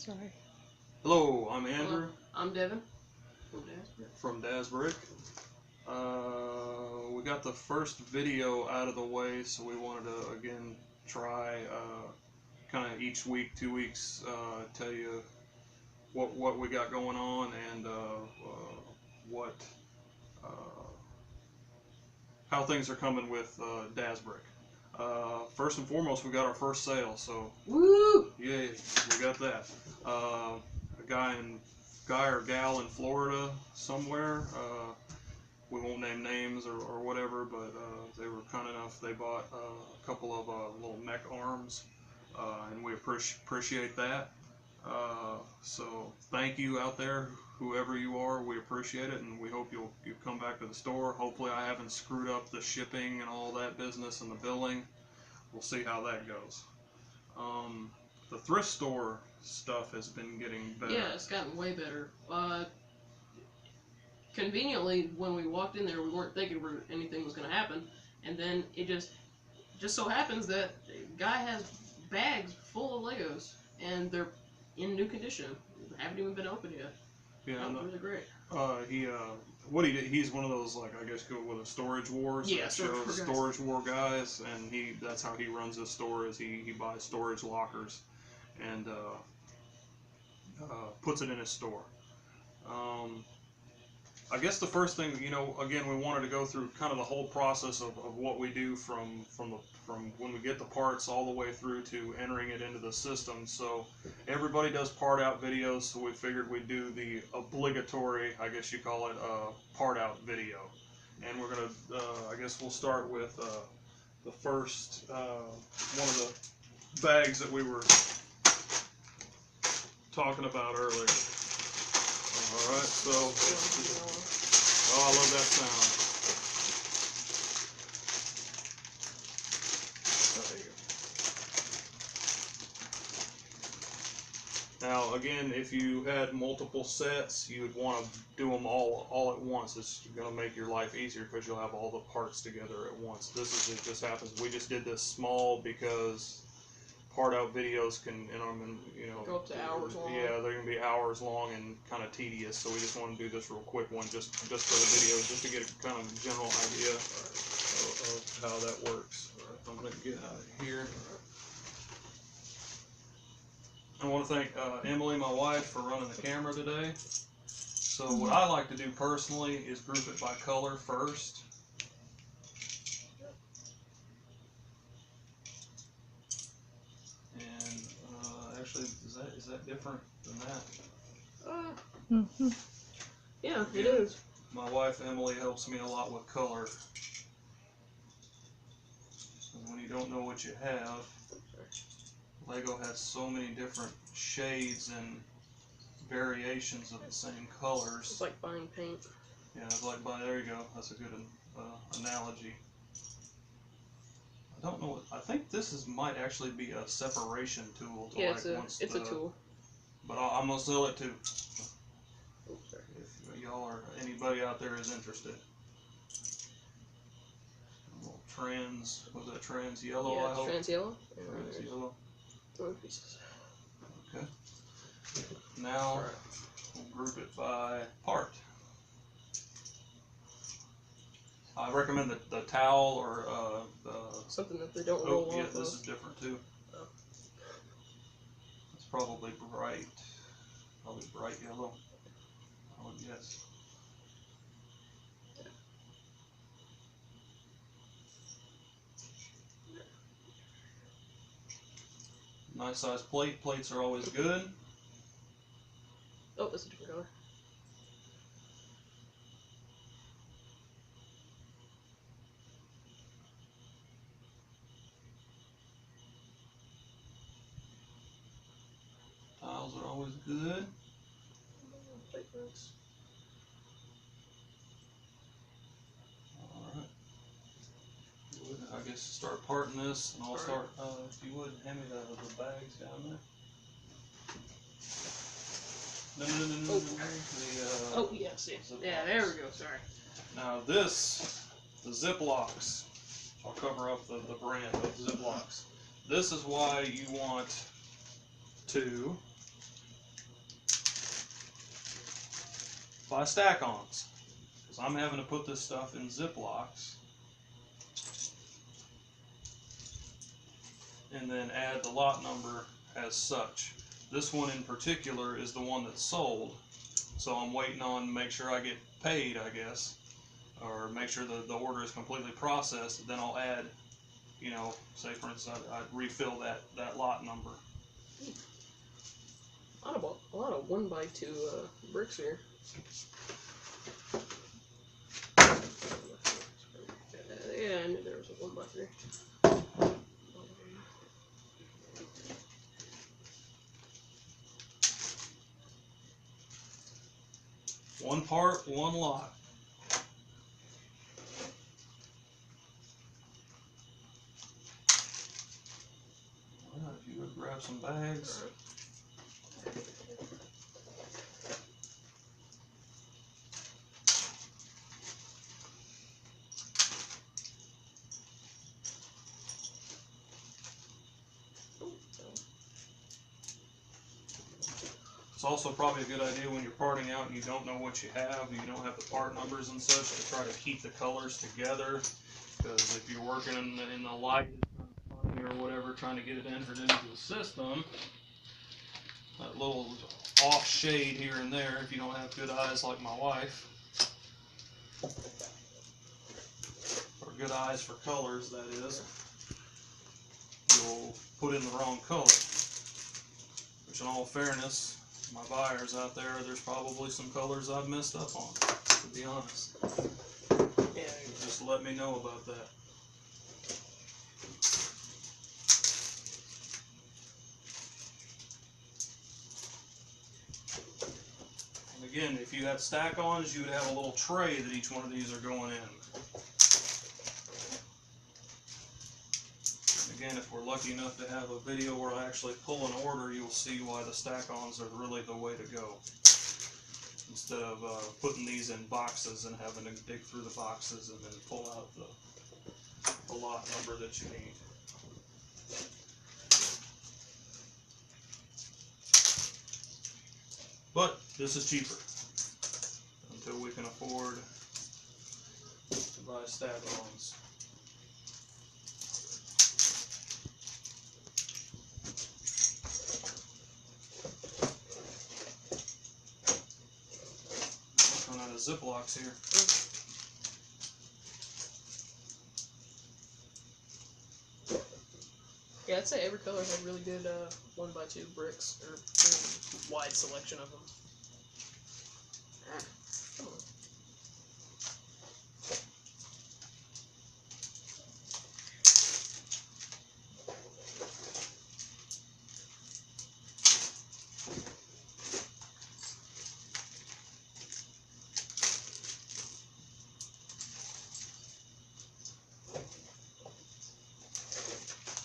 Sorry. Hello, I'm Andrew. Hello, I'm Devin From Dazbrick. We got the first video out of the way, so we wanted to again try kind of each week, 2 weeks, tell you what we got going on and how things are coming with Dazbrick. First and foremost, we got our first sale, so woo! Yay, we got that. A guy or gal in Florida somewhere. We won't name names or whatever, but they were kind enough. They bought a couple of little mech arms, and we appreciate that. So thank you out there, whoever you are. We appreciate it, and we hope you'll come back to the store. Hopefully, I haven't screwed up the shipping and all that business and the billing. We'll see how that goes. The thrift store stuff has been getting better. Yeah, it's gotten way better. Conveniently, when we walked in there, we weren't thinking anything was going to happen, and then it just so happens that the guy has bags full of Legos, and they're in new condition. They haven't even been opened yet. Yeah, That's really great. What he did, he's one of those, like, I guess go with a Storage Wars. Yeah, Storage War guys, and that's how he runs his store. Is he buys storage lockers and puts it in his store. I guess the first thing, again, we wanted to go through kind of the whole process of what we do from when we get the parts all the way through to entering it into the system. So everybody does part out videos, so we figured we'd do the obligatory, I guess you call it, part out video. And we're gonna, I guess we'll start with the first one of the bags that we were talking about earlier. Alright, so, oh, I love that sound. There you go. Now, again, if you had multiple sets, you would want to do them all at once. It's going to make your life easier because you'll have all the parts together at once. It just happens. We just did this small because part out videos can, go up to hours long. Yeah, they're gonna be hours long and kind of tedious. So we just want to do this real quick one, just for the video, just to get a kind of general idea of how that works. I'm gonna get out of here. I want to thank Emily, my wife, for running the camera today. So what I like to do personally is group it by color first. Actually, is that different than that? Yeah, it is. My wife Emily helps me a lot with color. And when you don't know what you have, Lego has so many different shades and variations of the same colors. It's like buying paint. Yeah, it's like buying. There you go. That's a good analogy. I don't know. I think this might actually be a separation tool. Yeah, it's a tool. But I'm gonna sell it too. Oops, sorry. If y'all or anybody out there is interested. A little trans. Was that trans yellow? Yeah, I hope. trans yellow. Trans yellow. 4 pieces. Okay. Now we'll group it by part. I recommend the towel or something that they don't roll off. Yeah, this is different too. Oh. It's probably bright yellow. I would guess. Nice size plate. Plates are always good. Oh, that's a different color. Tiles are always good. Alright. I guess start parting this, and I'll start, if you would, hand me the bags down there. No. Oh, yes. Yeah, there we go, sorry. Now the Ziplocs, I'll cover up the brand of Ziplocs. This is why you want to buy stack-ons, because I'm having to put this stuff in Ziplocs and then add the lot number as such. This one in particular is the one that's sold, so I'm waiting on make sure I get paid, I guess, or make sure the order is completely processed. Then I'll add, you know, say for instance I'd refill that lot number. A lot of 1x2 bricks here. Yeah, I knew there was a 1x3. One part, one lot. Alright, if you would grab some bags. It's also probably a good idea when you're parting out and you don't know what you have, you don't have the part numbers and such, to try to keep the colors together. Because if you're working in the light or whatever, trying to get it entered into the system, that little off shade here and there, if you don't have good eyes like my wife, or good eyes for colors, that is, you'll put in the wrong color. Which, in all fairness, my buyers out there, there's probably some colors I've messed up on, to be honest. Yeah. So just let me know about that. And again, if you have stack-ons, you would have a little tray that each one of these are going in. Again, if we're lucky enough to have a video where I actually pull an order, you'll see why the stack-ons are really the way to go. Instead of putting these in boxes and having to dig through the boxes and then pull out the lot number that you need. But this is cheaper until we can afford to buy stack-ons. Ziplocs here. Yeah, I'd say every color had really good 1x2 bricks, or really wide selection of them. Come on.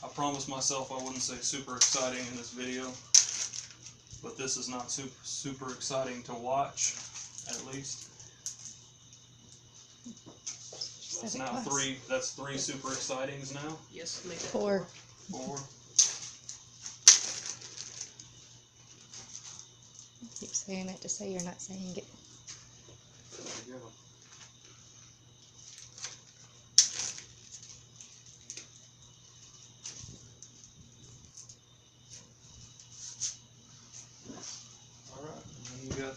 I promised myself I wouldn't say super exciting in this video, but this is not super exciting to watch, at least. That's now three. That's three super excitings now. Yes, make that Four. Four. Keep saying it to say you're not saying it. There you go.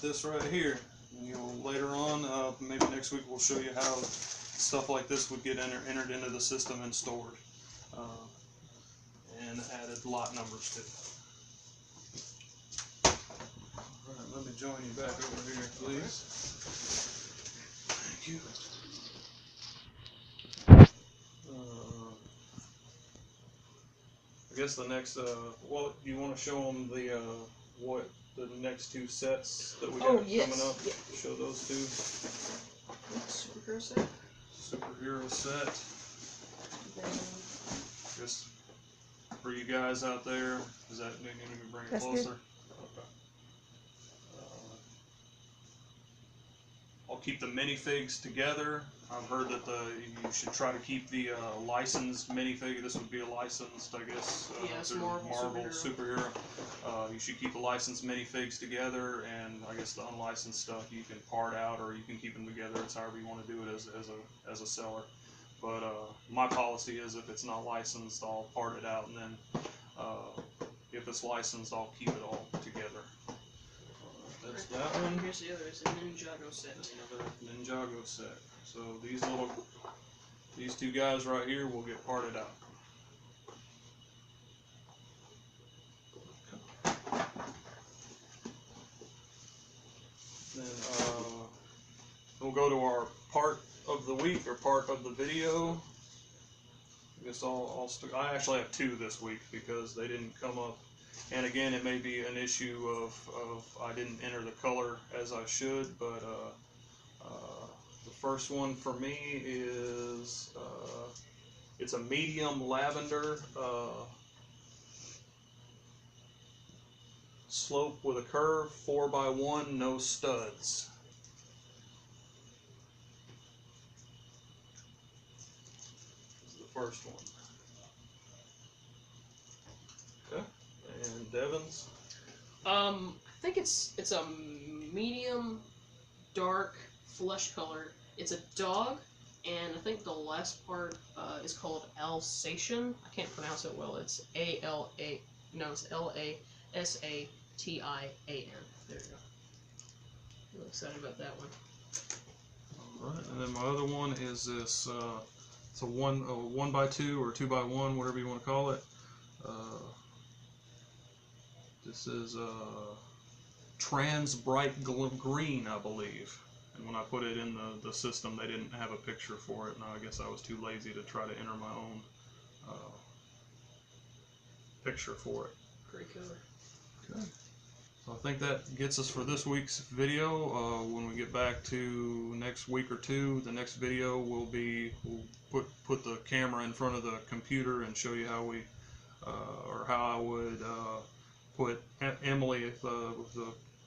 This right here, and you'll later on, maybe next week, we'll show you how stuff like this would get entered into the system and stored, and added lot numbers to. All right, let me join you back over here, please. Thank you. I guess the next, well, you want to show them the what the next two sets that we got coming up? Yeah. Show those two. Superhero set. Superhero set. Just for you guys out there, is that you need to bring it That's closer? good. Okay. I'll keep the minifigs together. I've heard that you should try to keep the licensed minifig. This would be a licensed, I guess. Yes, through Marvel superhero. You should keep the licensed minifigs together, and I guess the unlicensed stuff you can part out, or you can keep them together. It's however you want to do it as a seller. But my policy is if it's not licensed, I'll part it out, and then if it's licensed, I'll keep it all together. That's that one. Here's the other. It's a Ninjago set. Another Ninjago set. So these two guys right here will get parted out. Then we'll go to our part of the week, or part of the video. I guess I actually have two this week because they didn't come up. And again, it may be an issue of I didn't enter the color as I should, but the first one for me is it's a medium lavender slope with a curve, 4x1, no studs. This is the first one. Okay, and Devin's? I think it's a medium dark flesh color. It's a dog, and I think the last part is called Alsatian. I can't pronounce it well. It's A-L-A. No, it's L-A-S-A-T-I-A-N. There you go. I'm excited about that one. Alright, and then my other one is this, it's a 1x2 or 2x1, whatever you want to call it. This is trans bright green, I believe. And when I put it in the system, they didn't have a picture for it, and I guess I was too lazy to try to enter my own picture for it. Great color. Okay. So I think that gets us for this week's video. When we get back to next week or two, the next video will be, we'll put the camera in front of the computer and show you how we, or how I would put Emily,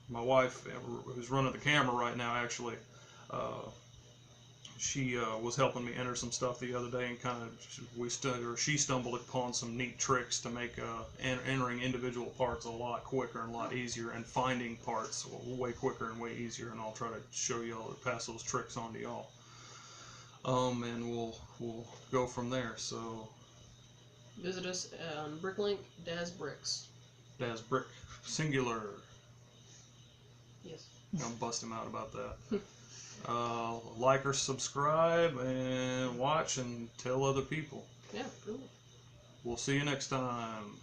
my wife, who's running the camera right now, actually, she was helping me enter some stuff the other day, and kind of she stumbled upon some neat tricks to make entering individual parts a lot quicker and a lot easier, and finding parts way quicker and way easier. And I'll try to show y'all, pass those tricks on to y'all, and we'll go from there. So visit us on Bricklink, Dazbricks. Dazbrick, singular. Yes. I'm bust him out about that. Like or subscribe and watch and tell other people. Yeah, cool. We'll see you next time.